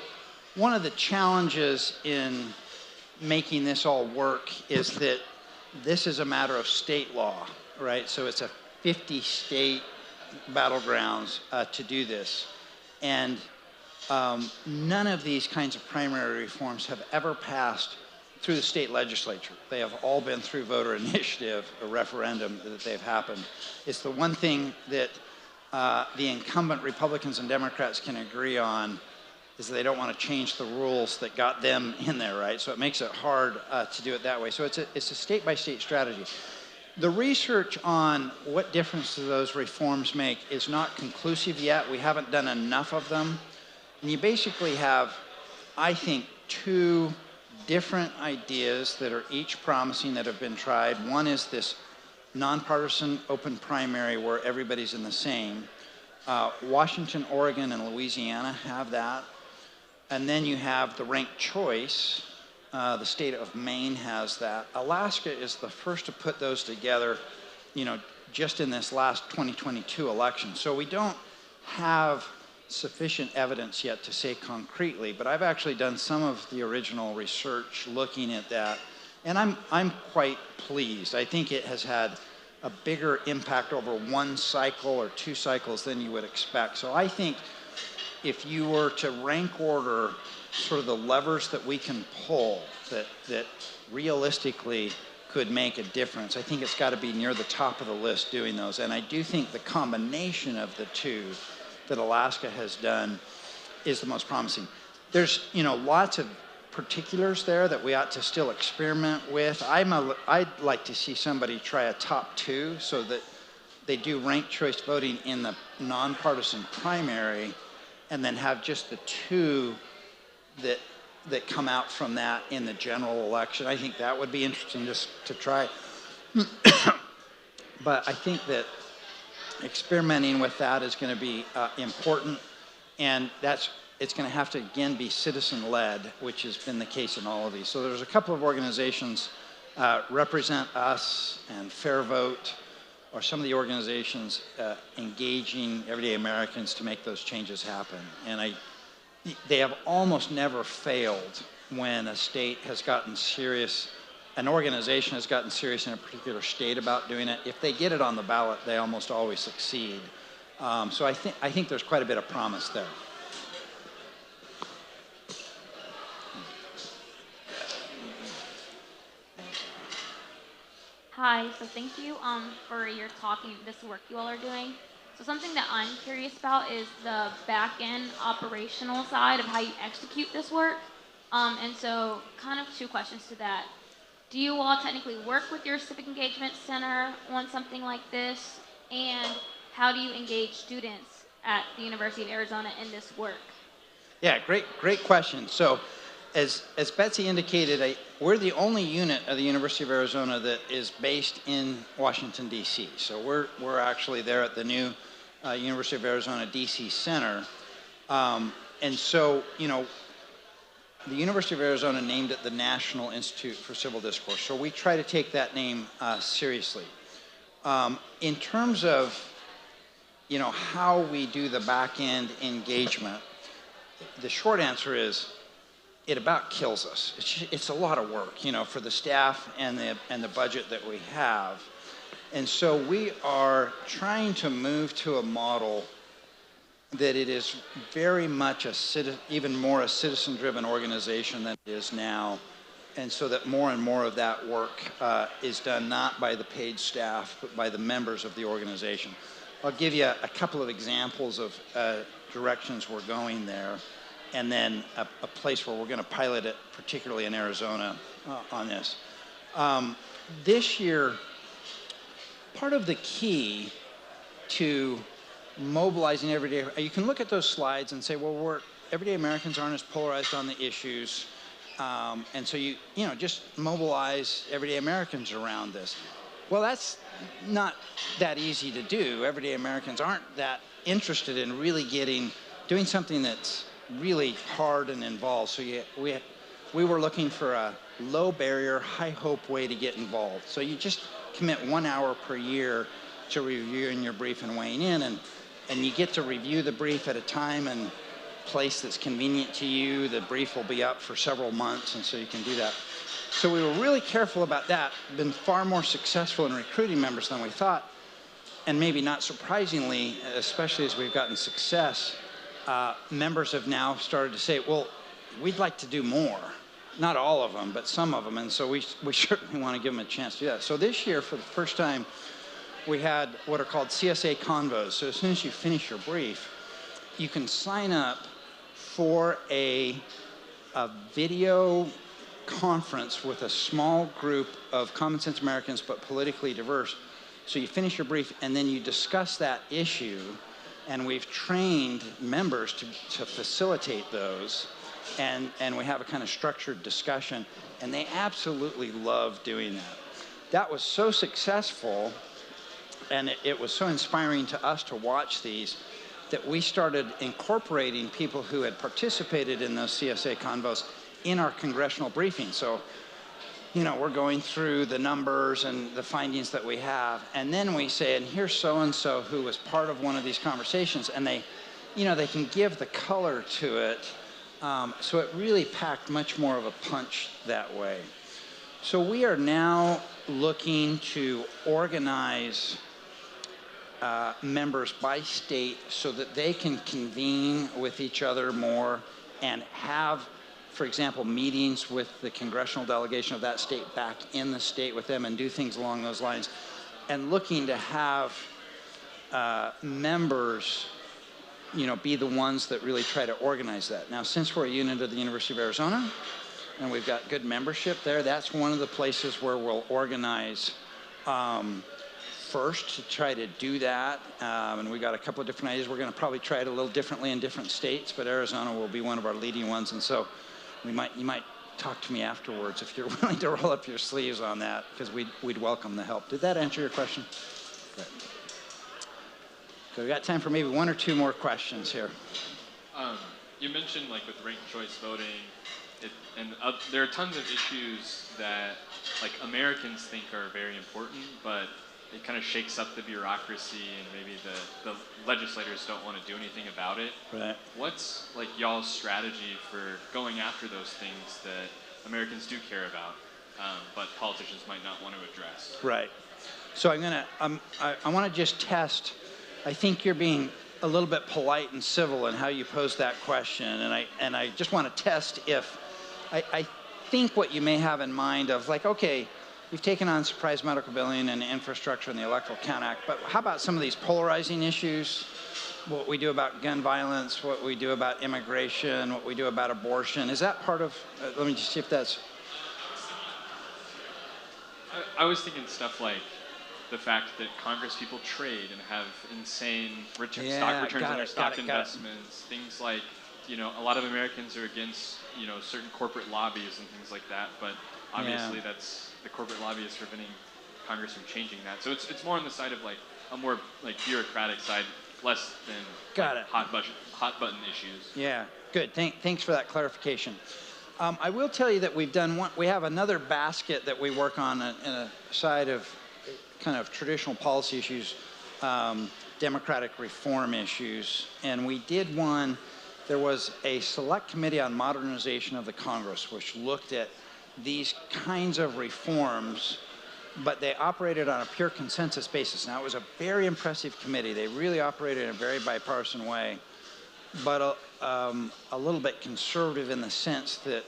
one of the challenges in making this all work is that this is a matter of state law, right? So it's a 50-state battlegrounds to do this. And none of these kinds of primary reforms have ever passed through the state legislature. They have all been through voter initiative or referendum that they've happened. It's the one thing that the incumbent Republicans and Democrats can agree on is they don't want to change the rules that got them in there, right? So it makes it hard to do it that way. So it's a state-by-state strategy. The research on what difference do those reforms make is not conclusive yet. We haven't done enough of them. And you basically have, I think, two different ideas that are each promising that have been tried. One is this nonpartisan open primary where everybody's in the same. Washington, Oregon, and Louisiana have that. And then you have the ranked choice. The state of Maine has that. Alaska is the first to put those together, just in this last 2022 election. So we don't have sufficient evidence yet to say concretely, but I've actually done some of the original research looking at that, and I'm quite pleased. I think it has had a bigger impact over one cycle or two cycles than you would expect. So I think if you were to rank order sort of the levers that we can pull that realistically could make a difference, I think it's got to be near the top of the list doing those. And I do think the combination of the two that Alaska has done is the most promising. There's, lots of particulars there that we ought to still experiment with. I'd like to see somebody try a top 2 so that they do ranked choice voting in the nonpartisan primary and then have just the 2 that come out from that in the general election. I think that would be interesting just to try. But I think that experimenting with that is going to be important, and it's going to have to, again, be citizen-led, which has been the case in all of these. So there's a couple of organizations, Represent Us and Fair Vote, or some of the organizations engaging everyday Americans to make those changes happen. And they have almost never failed when a state has gotten serious, an organization has gotten serious in a particular state about doing it. If they get it on the ballot, they almost always succeed. So I think there's quite a bit of promise there. Hi, so thank you for your talk and this work you all are doing. So something that I'm curious about is the back-end operational side of how you execute this work. And so kind of 2 questions to that. Do you all technically work with your Civic Engagement Center on something like this? And how do you engage students at the University of Arizona in this work? Yeah, great question. So as Betsy indicated, we're the only unit of the University of Arizona that is based in Washington, D.C. So we're actually there at the new University of Arizona D.C. Center. And so, the University of Arizona named it the National Institute for Civil Discourse. So we try to take that name seriously. In terms of, how we do the back-end engagement, the short answer is it about kills us. It's a lot of work, for the staff and the budget that we have. And so we are trying to move to a model that it is very much even more a citizen-driven organization than it is now, and so that more and more of that work is done not by the paid staff, but by the members of the organization. I'll give you a couple of examples of directions we're going there, and then a place where we're going to pilot it, particularly in Arizona, on this. This year, part of the key to mobilizing everyday, you can look at those slides and say, well, everyday Americans aren't as polarized on the issues, and so you just mobilize everyday Americans around this. Well, that's not that easy to do. Everyday Americans aren't that interested in really doing something that's really hard and involved. So we were looking for a low barrier, high hope way to get involved. So you just commit 1 hour per year to reviewing your brief and weighing in, and you get to review the brief at a time and place that's convenient to you. The brief will be up for several months, and so you can do that. So we were really careful about that, been far more successful in recruiting members than we thought, and maybe not surprisingly, especially as we've gotten success, members have now started to say, well, we'd like to do more. Not all of them, but some of them, and so we certainly want to give them a chance to do that. So this year, for the first time, we had what are called CSA convos. So as soon as you finish your brief, you can sign up for a video conference with a small group of Commonsense Americans, but politically diverse. So you finish your brief, and then you discuss that issue, and we've trained members to facilitate those, and we have a kind of structured discussion, and they absolutely love doing that. That was so successful, and it was so inspiring to us to watch these, that we started incorporating people who had participated in those CSA convos in our congressional briefings. So, we're going through the numbers and the findings that we have, and then we say, and here's so-and-so who was part of one of these conversations, and they can give the color to it. So it really packed much more of a punch that way. So we are now looking to organize members by state so that they can convene with each other more and have, for example, meetings with the congressional delegation of that state back in the state with them and do things along those lines, and looking to have members be the ones that really try to organize that. Now, since we're a unit of the University of Arizona, and we've got good membership there, that's one of the places where we'll organize first to try to do that. And we got a couple of different ideas. We're going to probably try it a little differently in different states, but Arizona will be one of our leading ones. And so you might talk to me afterwards if you're willing to roll up your sleeves on that, because we'd welcome the help. Did that answer your question? Good. So we got time for maybe one or two more questions here. You mentioned like with ranked choice voting, there are tons of issues that like Americans think are very important, but it kind of shakes up the bureaucracy and maybe the legislators don't want to do anything about it. Right. What's like y'all's strategy for going after those things that Americans do care about, but politicians might not want to address? Right. So I want to just test. I think you're being a little bit polite and civil in how you pose that question, and I just want to test if I think what you may have in mind of like, okay, we've taken on surprise medical billing and infrastructure and the Electoral Count Act, but how about some of these polarizing issues? What we do about gun violence, what we do about immigration, what we do about abortion. Is that part of, let me just see if that's... I was thinking stuff like the fact that Congress people trade and have insane stock returns on their stock investments, things like, a lot of Americans are against, certain corporate lobbies and things like that, but obviously that's the corporate lobby is preventing Congress from changing that. So it's more on the side of like a more like bureaucratic side, less than hot button issues. Yeah, good. Thanks for that clarification. I will tell you that we have another basket that we work on in a side of kind of traditional policy issues, democratic reform issues, and we did one. There was a select committee on modernization of the Congress, which looked at these kinds of reforms, but they operated on a pure consensus basis. Now, it was a very impressive committee. They really operated in a very bipartisan way, but a little bit conservative in the sense that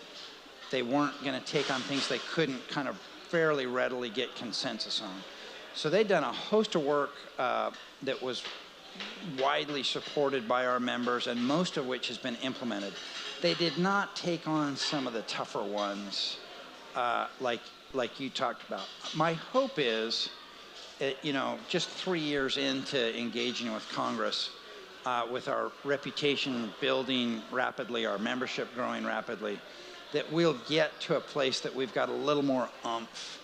they weren't going to take on things they couldn't kind of fairly readily get consensus on. So they'd done a host of work that was widely supported by our members, and most of which has been implemented. They did not take on some of the tougher ones like you talked about. My hope is, just 3 years into engaging with Congress, with our reputation building rapidly, our membership growing rapidly, that we'll get to a place that we've got a little more oomph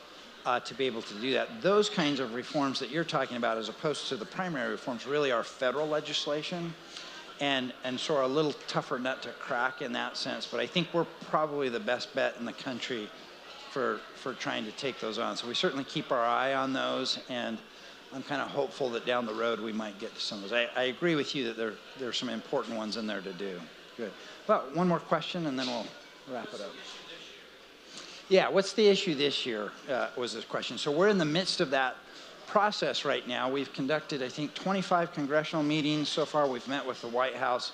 to be able to do that. Those kinds of reforms that you're talking about, as opposed to the primary reforms, really are federal legislation, and so are a little tougher nut to crack in that sense. But I think we're probably the best bet in the country for trying to take those on. So we certainly keep our eye on those, and I'm kind of hopeful that down the road we might get to some of those. I agree with you that there are some important ones in there to do. Good. Well, one more question, and then we'll wrap it up. Yeah, what's the issue this year, was this question. So we're in the midst of that process right now. We've conducted, I think, 25 congressional meetings so far. We've met with the White House,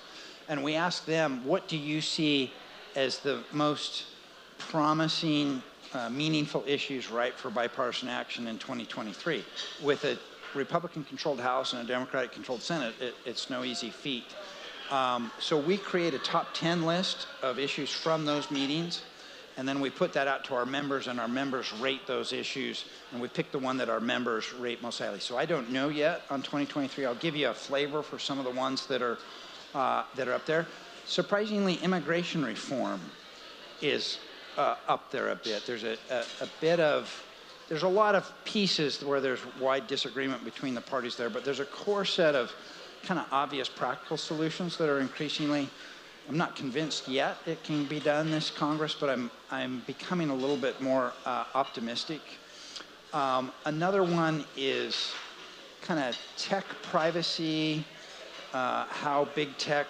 and we asked them, what do you see as the most promising, meaningful issues ripe for bipartisan action in 2023? With a Republican-controlled House and a Democratic-controlled Senate, it's no easy feat. So we create a top 10 list of issues from those meetings, and then we put that out to our members, and our members rate those issues, and we pick the one that our members rate most highly. So I don't know yet on 2023. I'll give you a flavor for some of the ones that are up there. Surprisingly, immigration reform is up there a bit. There's there's a lot of pieces where there's wide disagreement between the parties there, but there's a core set of kind of obvious practical solutions that are increasingly, I'm not convinced yet it can be done this Congress, but I'm becoming a little bit more optimistic. Another one is kind of tech privacy, how big tech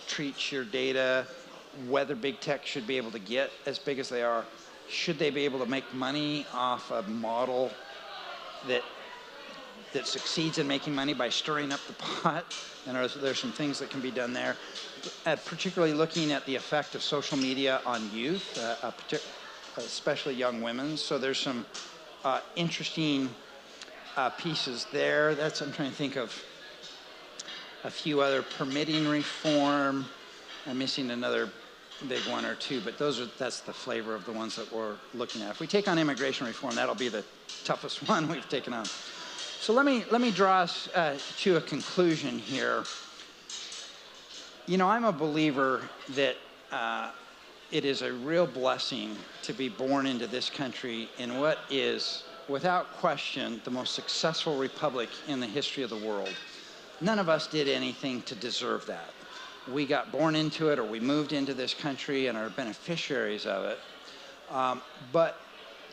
treats your data, whether big tech should be able to get as big as they are. Should they be able to make money off a model that succeeds in making money by stirring up the pot? And there's some things that can be done there. Particularly looking at the effect of social media on youth, especially young women. So there's some interesting pieces there. I'm trying to think of a few other permitting reform. I'm missing another big one or two, but that's the flavor of the ones that we're looking at. If we take on immigration reform, that'll be the toughest one we've taken on. So let me draw us to a conclusion here. You know, I'm a believer that it is a real blessing to be born into this country in what is, without question, the most successful republic in the history of the world. None of us did anything to deserve that. We got born into it, or we moved into this country and are beneficiaries of it. But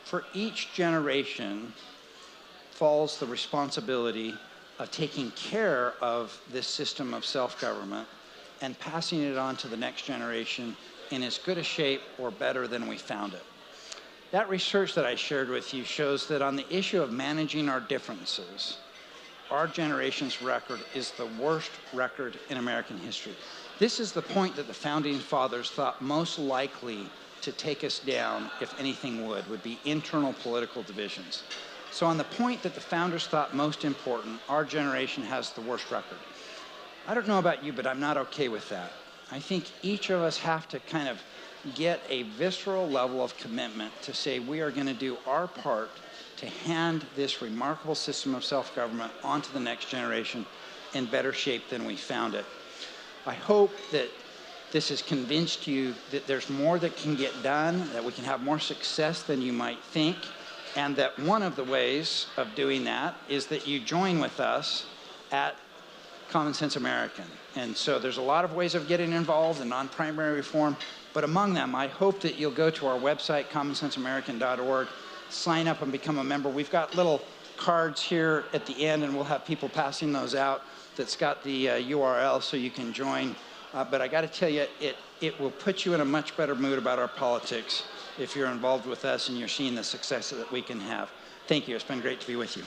for each generation falls the responsibility of taking care of this system of self-government and passing it on to the next generation in as good a shape or better than we found it. That research that I shared with you shows that on the issue of managing our differences, our generation's record is the worst record in American history. This is the point that the Founding Fathers thought most likely to take us down, if anything would be internal political divisions. So on the point that the Founders thought most important, our generation has the worst record. I don't know about you, but I'm not okay with that. I think each of us have to kind of get a visceral level of commitment to say we are going to do our part to hand this remarkable system of self-government onto the next generation in better shape than we found it. I hope that this has convinced you that there's more that can get done, that we can have more success than you might think, and that one of the ways of doing that is that you join with us at Commonsense American. And so there's a lot of ways of getting involved in non-primary reform, but among them, I hope that you'll go to our website, commonsenseamerican.org, sign up and become a member. We've got little cards here at the end, and we'll have people passing those out that's got the URL so you can join. But I got to tell you, it will put you in a much better mood about our politics if you're involved with us and you're seeing the success that we can have. Thank you. It's been great to be with you.